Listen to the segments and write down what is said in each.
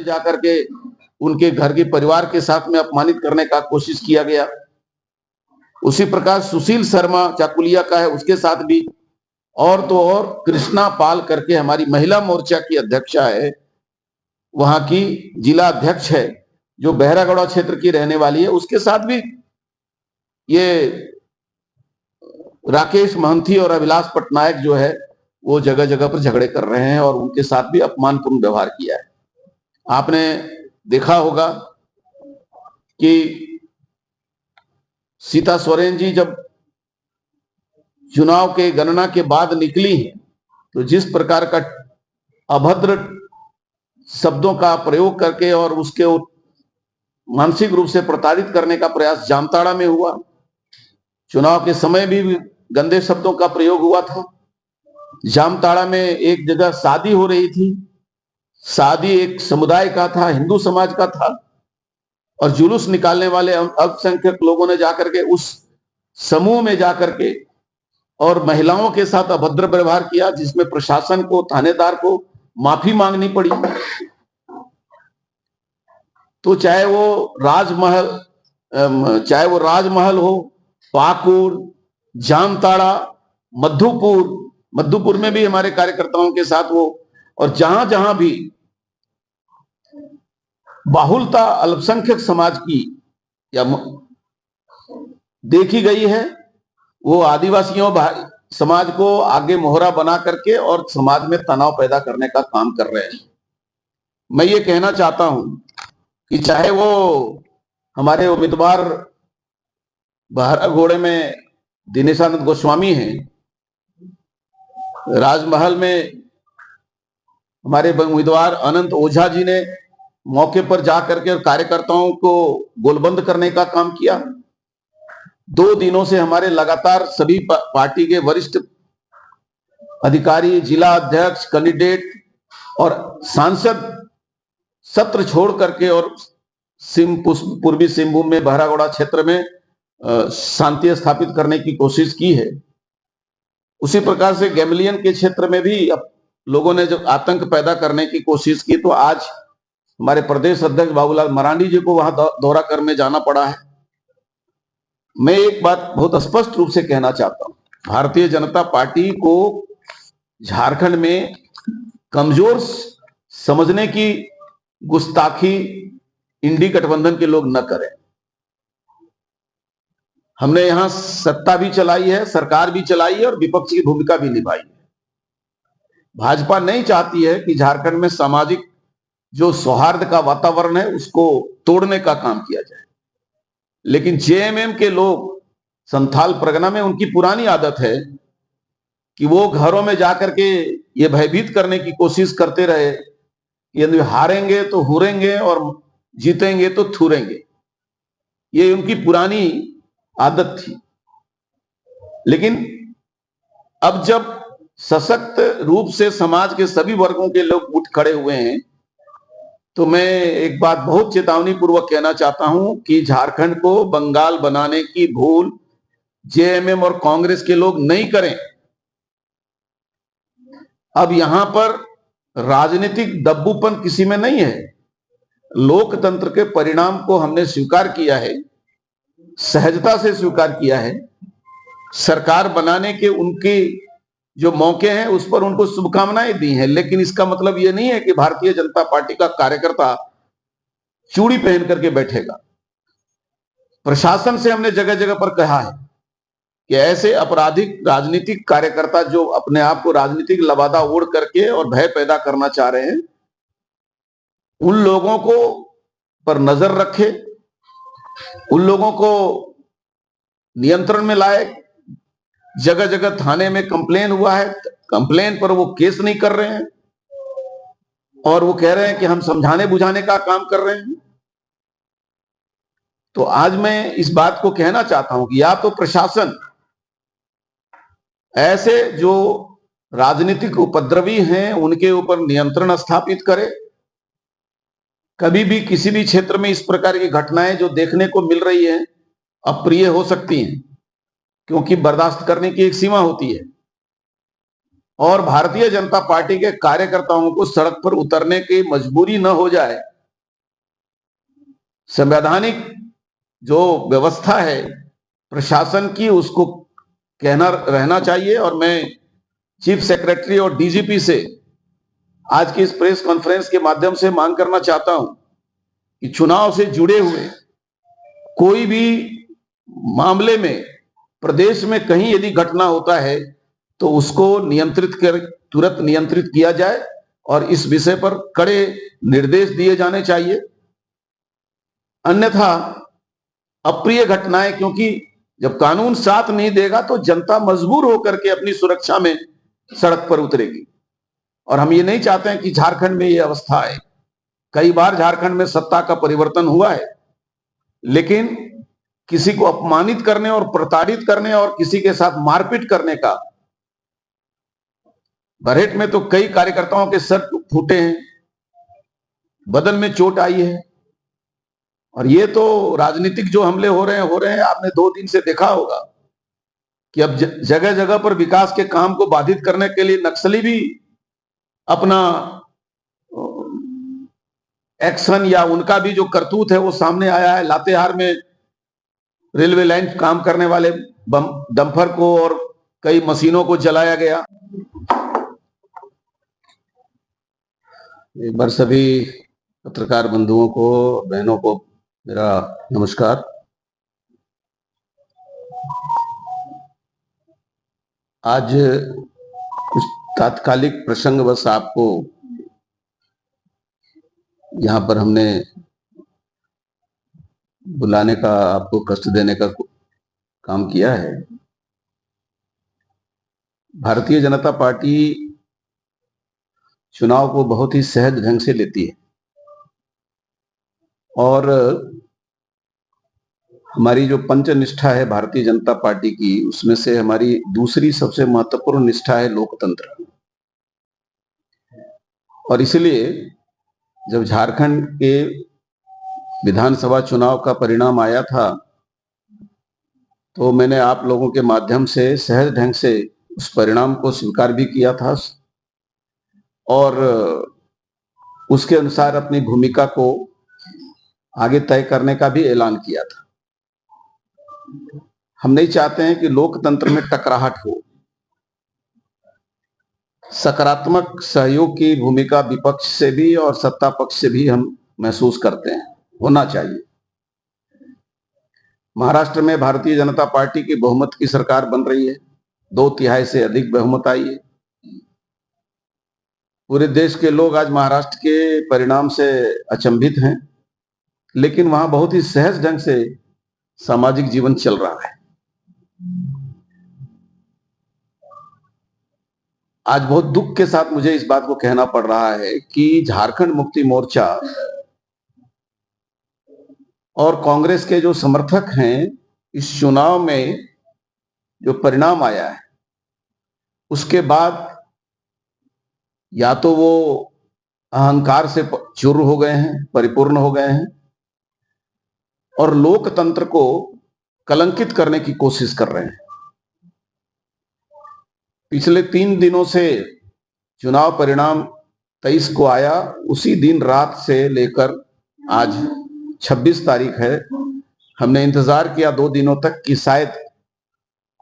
जाकर के उनके घर के परिवार के साथ में अपमानित करने का कोशिश किया गया। उसी प्रकार सुशील शर्मा चाकुलिया का है, उसके साथ भी। और तो और कृष्णा पाल करके हमारी महिला मोर्चा की अध्यक्षा है, वहां की जिला अध्यक्ष है, जो बहरागौड़ा क्षेत्र की रहने वाली है, उसके साथ भी ये राकेश महंती और अभिलाष पटनायक जो है वो जगह जगह पर झगड़े कर रहे हैं और उनके साथ भी अपमानपूर्ण व्यवहार किया है। आपने देखा होगा कि सीता सोरेन जी जब चुनाव के गणना के बाद निकली हैं तो जिस प्रकार का अभद्र शब्दों का प्रयोग करके और उसके मानसिक रूप से प्रताड़ित करने का प्रयास जामताड़ा में हुआ। चुनाव के समय भी गंदे शब्दों का प्रयोग हुआ था। जामताड़ा में एक जगह शादी हो रही थी, शादी एक समुदाय का था, हिंदू समाज का था, और जुलूस निकालने वाले अल्पसंख्यक लोगों ने जाकर के उस समूह में जाकर के और महिलाओं के साथ अभद्र व्यवहार किया, जिसमें प्रशासन को, थानेदार को माफी मांगनी पड़ी। तो चाहे वो राजमहल हो, पाकुड़, जामताड़ा, मधुपुर में भी हमारे कार्यकर्ताओं के साथ वो, और जहां जहां भी बाहुलता अल्पसंख्यक समाज की या देखी गई है, वो आदिवासियों समाज को आगे मोहरा बना करके और समाज में तनाव पैदा करने का काम कर रहे हैं। मैं ये कहना चाहता हूं कि चाहे वो हमारे उम्मीदवार बहरागोड़े में दिनेशानंद गोस्वामी हैं, राजमहल में हमारे उम्मीदवार अनंत ओझा जी ने मौके पर जाकर के कार्यकर्ताओं को गोलबंद करने का काम किया। 2 दिनों से हमारे लगातार सभी पार्टी के वरिष्ठ अधिकारी, जिला अध्यक्ष, कैंडिडेट और सांसद सत्र छोड़ करके और पूर्वी सिंहभूम में बहरागोड़ा क्षेत्र में शांति स्थापित करने की कोशिश की है। उसी प्रकार से गैमलियन के क्षेत्र में भी अब लोगों ने जब आतंक पैदा करने की कोशिश की, तो आज हमारे प्रदेश अध्यक्ष बाबूलाल मरांडी जी को वहां दौरा करने जाना पड़ा है। मैं एक बात बहुत स्पष्ट रूप से कहना चाहता हूं, भारतीय जनता पार्टी को झारखंड में कमजोर समझने की गुस्ताखी इंडी गठबंधन के लोग न करें। हमने यहां सत्ता भी चलाई है, सरकार भी चलाई है और विपक्ष की भूमिका भी निभाई है। भाजपा नहीं चाहती है कि झारखंड में सामाजिक जो सौहार्द का वातावरण है उसको तोड़ने का काम किया जाए, लेकिन जेएमएम के लोग, संथाल परगना में उनकी पुरानी आदत है कि वो घरों में जाकर के ये भयभीत करने की कोशिश करते रहे कि यदि हारेंगे तो हुरेंगे और जीतेंगे तो थूरेंगे। ये उनकी पुरानी आदत थी। लेकिन अब जब सशक्त रूप से समाज के सभी वर्गों के लोग उठ खड़े हुए हैं, तो मैं एक बात बहुत चेतावनी पूर्वक कहना चाहता हूं कि झारखंड को बंगाल बनाने की भूल जेएमएम और कांग्रेस के लोग नहीं करें। अब यहां पर राजनीतिक दब्बूपन किसी में नहीं है। लोकतंत्र के परिणाम को हमने स्वीकार किया है, सहजता से स्वीकार किया है। सरकार बनाने के उनके जो मौके हैं उस पर उनको शुभकामनाएं दी हैं, लेकिन इसका मतलब यह नहीं है कि भारतीय जनता पार्टी का कार्यकर्ता चूड़ी पहन करके बैठेगा। प्रशासन से हमने जगह जगह पर कहा है कि ऐसे आपराधिक राजनीतिक कार्यकर्ता जो अपने आप को राजनीतिक लबादा ओढ़ करके और भय पैदा करना चाह रहे हैं, उन लोगों को पर नजर रखे, उन लोगों को नियंत्रण में लाए। जगह जगह थाने में कंप्लेन हुआ है, कंप्लेन पर वो केस नहीं कर रहे हैं और वो कह रहे हैं कि हम समझाने बुझाने का काम कर रहे हैं। तो आज मैं इस बात को कहना चाहता हूं कि या तो प्रशासन ऐसे जो राजनीतिक उपद्रवी हैं उनके ऊपर नियंत्रण स्थापित करे। कभी भी किसी भी क्षेत्र में इस प्रकार की घटनाएं जो देखने को मिल रही हैं अप्रिय हो सकती हैं, क्योंकि बर्दाश्त करने की एक सीमा होती है। और भारतीय जनता पार्टी के कार्यकर्ताओं को सड़क पर उतरने की मजबूरी न हो जाए, संवैधानिक जो व्यवस्था है प्रशासन की, उसको कहना रहना चाहिए। और मैं चीफ सेक्रेटरी और डीजीपी से आज की इस प्रेस कॉन्फ्रेंस के माध्यम से मांग करना चाहता हूं कि चुनाव से जुड़े हुए कोई भी मामले में प्रदेश में कहीं यदि घटना होता है तो उसको तुरंत नियंत्रित किया जाए और इस विषय पर कड़े निर्देश दिए जाने चाहिए। अन्यथा अप्रिय घटनाएं, क्योंकि जब कानून साथ नहीं देगा तो जनता मजबूर होकर के अपनी सुरक्षा में सड़क पर उतरेगी। और हम ये नहीं चाहते हैं कि झारखंड में ये अवस्था आए। कई बार झारखंड में सत्ता का परिवर्तन हुआ है, लेकिन किसी को अपमानित करने और प्रताड़ित करने और किसी के साथ मारपीट करने का, बरहेट में तो कई कार्यकर्ताओं के सर फूटे हैं, बदन में चोट आई है। और ये तो राजनीतिक जो हमले हो रहे हैं। आपने 2 दिन से देखा होगा कि अब जगह जगह पर विकास के काम को बाधित करने के लिए नक्सली भी अपना एक्शन या उनका भी जो करतूत है वो सामने आया है। लातेहार में रेलवे लाइन काम करने वाले डंपर को और कई मशीनों को जलाया गया। एक बार सभी पत्रकार बंधुओं को, बहनों को मेरा नमस्कार। आज कुछ तात्कालिक प्रसंग बस आपको यहाँ पर हमने बुलाने का, आपको कष्ट देने का काम किया है। भारतीय जनता पार्टी चुनाव को बहुत ही सहज ढंग से लेती है और हमारी जो पंच निष्ठा है भारतीय जनता पार्टी की, उसमें से हमारी दूसरी सबसे महत्वपूर्ण निष्ठा है लोकतंत्र। और इसलिए जब झारखंड के विधानसभा चुनाव का परिणाम आया था तो मैंने आप लोगों के माध्यम से सहज ढंग से उस परिणाम को स्वीकार भी किया था और उसके अनुसार अपनी भूमिका को आगे तय करने का भी ऐलान किया था। हम नहीं चाहते हैं कि लोकतंत्र में टकराहट हो। सकारात्मक सहयोग की भूमिका विपक्ष से भी और सत्ता पक्ष से भी हम महसूस करते हैं, होना चाहिए। महाराष्ट्र में भारतीय जनता पार्टी की बहुमत की सरकार बन रही है, 2/3 से अधिक बहुमत आई है। पूरे देश के लोग आज महाराष्ट्र के परिणाम से अचंभित हैं, लेकिन वहां बहुत ही सहज ढंग से सामाजिक जीवन चल रहा है। आज बहुत दुख के साथ मुझे इस बात को कहना पड़ रहा है कि झारखंड मुक्ति मोर्चा और कांग्रेस के जो समर्थक हैं, इस चुनाव में जो परिणाम आया है उसके बाद या तो वो अहंकार से चूर हो गए हैं, परिपूर्ण हो गए हैं और लोकतंत्र को कलंकित करने की कोशिश कर रहे हैं। पिछले 3 दिनों से चुनाव परिणाम 23 को आया, उसी दिन रात से लेकर आज 26 तारीख है, हमने इंतजार किया 2 दिनों तक कि शायद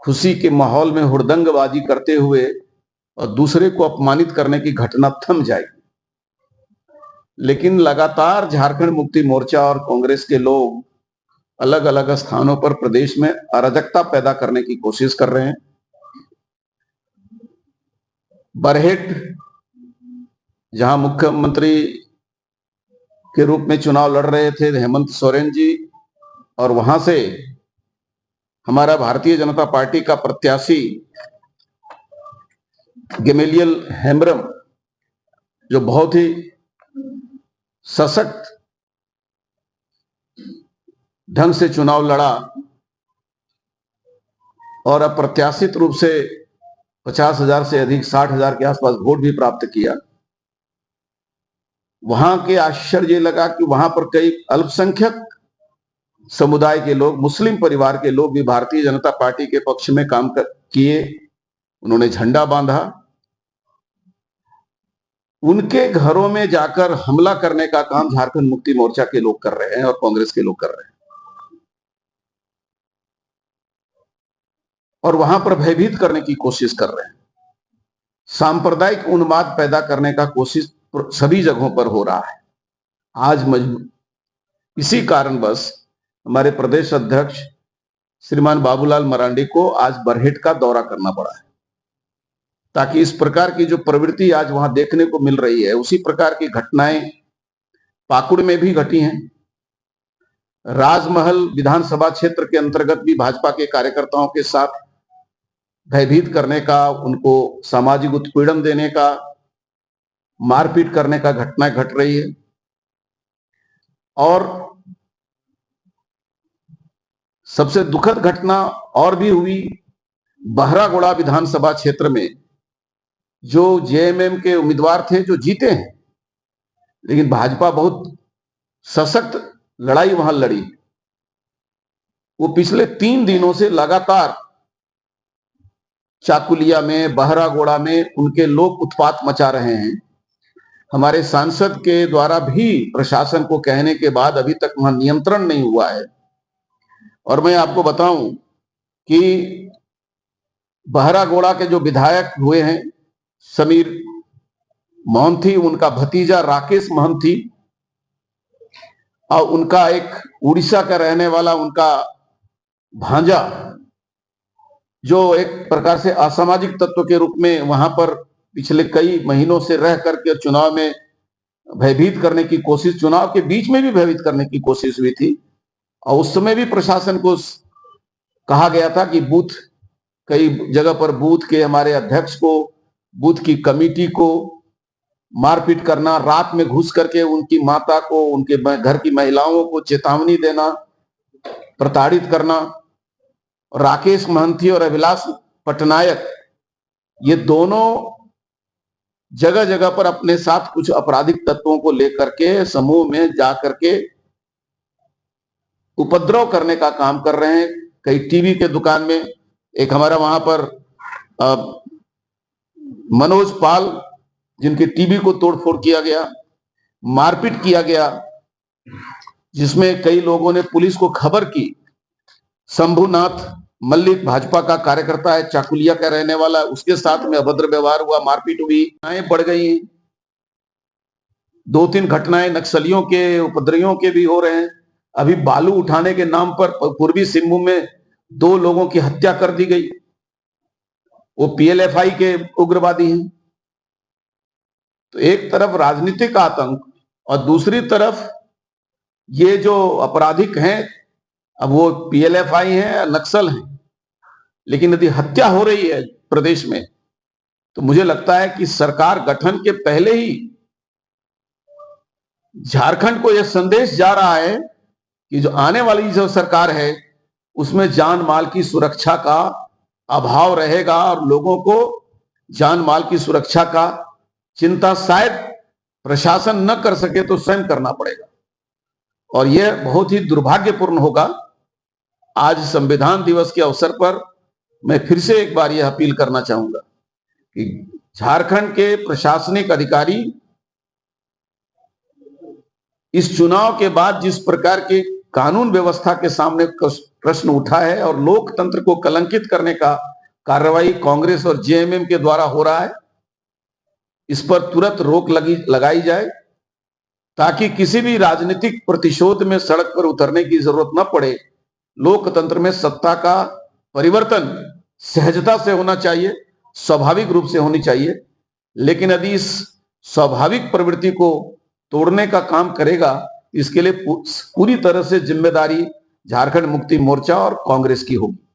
खुशी के माहौल में हुड़दंगबाजी करते हुए और दूसरे को अपमानित करने की घटना थम जाएगी। लेकिन लगातार झारखंड मुक्ति मोर्चा और कांग्रेस के लोग अलग अलग स्थानों पर प्रदेश में अराजकता पैदा करने की कोशिश कर रहे हैं। बरहेट, जहां मुख्यमंत्री के रूप में चुनाव लड़ रहे थे हेमंत सोरेन जी, और वहां से हमारा भारतीय जनता पार्टी का प्रत्याशी गेमेलियल हेम्ब्रम, जो बहुत ही सशक्त ढंग से चुनाव लड़ा और अप्रत्याशित रूप से 50,000 से अधिक, 60,000 के आसपास वोट भी प्राप्त किया। वहां के आश्चर्य लगा कि वहां पर कई अल्पसंख्यक समुदाय के लोग, मुस्लिम परिवार के लोग भी भारतीय जनता पार्टी के पक्ष में काम किए। उन्होंने झंडा बांधा उनके घरों में जाकर हमला करने का काम झारखंड मुक्ति मोर्चा के लोग कर रहे हैं और कांग्रेस के लोग कर रहे हैं, और वहां पर भयभीत करने की कोशिश कर रहे हैं। सांप्रदायिक उन्माद पैदा करने का कोशिश सभी जगहों पर हो रहा है। आज इसी कारणवश हमारे प्रदेश अध्यक्ष श्रीमान बाबूलाल मरांडी को आज बरहेट का दौरा करना पड़ा है, ताकि इस प्रकार की जो प्रवृत्ति आज वहां देखने को मिल रही है, उसी प्रकार की घटनाएं पाकुड़ में भी घटी हैं। राजमहल विधानसभा क्षेत्र के अंतर्गत भी भाजपा के कार्यकर्ताओं के साथ भयभीत करने का, उनको सामाजिक उत्पीड़न देने का, मारपीट करने का घटना घट रही है। और सबसे दुखद घटना और भी हुई बहरागोड़ा विधानसभा क्षेत्र में, जो जेएमएम के उम्मीदवार थे जो जीते हैं, लेकिन भाजपा बहुत सशक्त लड़ाई वहां लड़ी। वो पिछले 3 दिनों से लगातार चाकुलिया में, बहरागोड़ा में उनके लोग उत्पात मचा रहे हैं। हमारे सांसद के द्वारा भी प्रशासन को कहने के बाद अभी तक वहां नियंत्रण नहीं हुआ है। और मैं आपको बताऊं कि बहरागोड़ा के जो विधायक हुए हैं समीर मोहंती, उनका भतीजा राकेश मोहंती, और उनका एक उड़ीसा का रहने वाला उनका भांजा, जो एक प्रकार से असामाजिक तत्व के रूप में वहां पर पिछले कई महीनों से रह करके चुनाव में भयभीत करने की कोशिश, चुनाव के बीच में भी भयभीत करने की कोशिश हुई थी। और उस समय भी प्रशासन को कहा गया था कि बूथ, कई जगह पर बूथ के हमारे अध्यक्ष को, बूथ की कमेटी को मारपीट करना, रात में घुस करके उनकी माता को, उनके घर की महिलाओं को चेतावनी देना, प्रताड़ित करना। राकेश महंती और अभिलाष पटनायक, ये दोनों जगह जगह पर अपने साथ कुछ आपराधिक तत्वों को लेकर के समूह में जाकर के उपद्रव करने का काम कर रहे हैं। कई टीवी के दुकान में, एक हमारा वहां पर मनोज पाल, जिनके टीवी को तोड़फोड़ किया गया, मारपीट किया गया, जिसमें कई लोगों ने पुलिस को खबर की। शंभुनाथ मल्लिक भाजपा का कार्यकर्ता है, चाकुलिया का रहने वाला, उसके साथ में अभद्र व्यवहार हुआ, मारपीट हुई, घटनाएं बढ़ गई हैं। 2-3 घटनाएं नक्सलियों के, उपद्रवियों के भी हो रहे हैं। अभी बालू उठाने के नाम पर पूर्वी सिंहभूम में 2 लोगों की हत्या कर दी गई, वो पीएलएफआई के उग्रवादी हैं। तो एक तरफ राजनीतिक आतंक और दूसरी तरफ ये जो आपराधिक हैं, अब वो पीएलएफआई हैं या नक्सल हैं, लेकिन यदि हत्या हो रही है प्रदेश में, तो मुझे लगता है कि सरकार गठन के पहले ही झारखंड को यह संदेश जा रहा है कि जो आने वाली जो सरकार है उसमें जान माल की सुरक्षा का अभाव रहेगा, और लोगों को जान माल की सुरक्षा का चिंता शायद प्रशासन न कर सके तो स्वयं करना पड़ेगा। और यह बहुत ही दुर्भाग्यपूर्ण होगा। आज संविधान दिवस के अवसर पर मैं फिर से एक बार यह अपील करना चाहूंगा कि झारखंड के प्रशासनिक अधिकारी इस चुनाव के बाद जिस प्रकार के कानून व्यवस्था के सामने प्रश्न उठा है और लोकतंत्र को कलंकित करने का कार्रवाई कांग्रेस और जेएमएम के द्वारा हो रहा है, इस पर तुरंत रोक लगाई जाए, ताकि किसी भी राजनीतिक प्रतिशोध में सड़क पर उतरने की जरूरत न पड़े। लोकतंत्र में सत्ता का परिवर्तन सहजता से होना चाहिए, स्वाभाविक रूप से होनी चाहिए। लेकिन यदि इस स्वाभाविक प्रवृत्ति को तोड़ने का काम करेगा, इसके लिए पूरी तरह से जिम्मेदारी झारखंड मुक्ति मोर्चा और कांग्रेस की होगी।